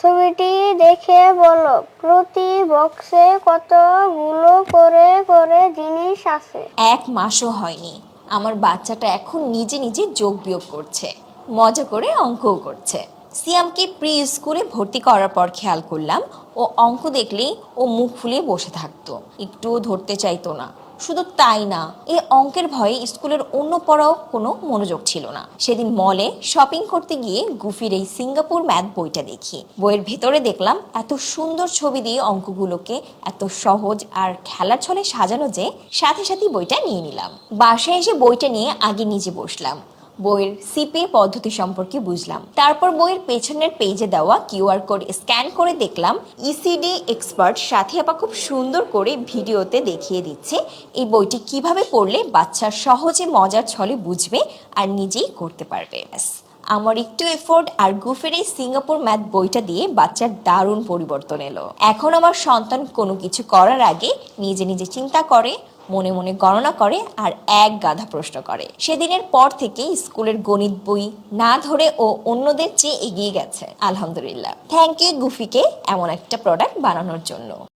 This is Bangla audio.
ছবিটি দেখে বলো প্রতি বক্সে কতগুলো করে করে জিনিস আছে। 1 মাসও হয়নি আমার বাচ্চাটা এখন নিজে নিজে যোগ বিয়োগ করছে, মজা করে অঙ্কও করছে। সিয়ামকে প্রি স্কুলে ভর্তি করার পর খেয়াল করলাম ও অঙ্ক দেখলেই ও মুখ ফুলিয়ে বসে থাকতো, একটুও ধরতে চাইতো না। শুধু তাই না, এই অঙ্কের ভয়ে স্কুলের অন্য পড়াও কোনো মনোযোগ ছিল না। সেদিন মলে শপিং করতে গিয়ে গুফির এই সিঙ্গাপুর ম্যাথ বইটা দেখি। বইয়ের ভেতরে দেখলাম এত সুন্দর ছবি দিয়ে অঙ্কগুলোকে এত সহজ আর খেলার ছলে সাজানো যে সাথে সাথে বইটা নিয়ে নিলাম। বাসায় এসে বইটা নিয়ে আগে নিজে বসলাম, বইয়ের সিপে পদ্ধতি সম্পর্কে বুঝলাম। তারপর বইয়ের পেছনের পেজে দেওয়া কিউআর কোড স্ক্যান করে দেখলাম ইসিডি এক্সপার্ট সাথী আপা খুব সুন্দর করে ভিডিওতে দেখিয়ে দিচ্ছে এই বইটি কিভাবে পড়লে বাচ্চা সহজে মজার ছলে বুঝবে আর নিজেই করতে পারবে। আমার একটু এফোর্ট আর গুফের এই সিঙ্গাপুর ম্যাথ বইটা দিয়ে বাচ্চার দারুণ পরিবর্তন এলো। এখন আমার সন্তান কোনো কিছু করার আগে নিজে নিজে চিন্তা করে, মনে মনে গণনা করে আর এক গাধা প্রশ্ন করে। সেদিনের পর থেকে স্কুলের গণিত বই না ধরে ও অন্যদের চেয়ে এগিয়ে গেছে। আলহামদুলিল্লাহ। থ্যাংক ইউ গুফিকে এমন একটা প্রোডাক্ট বানানোর জন্য।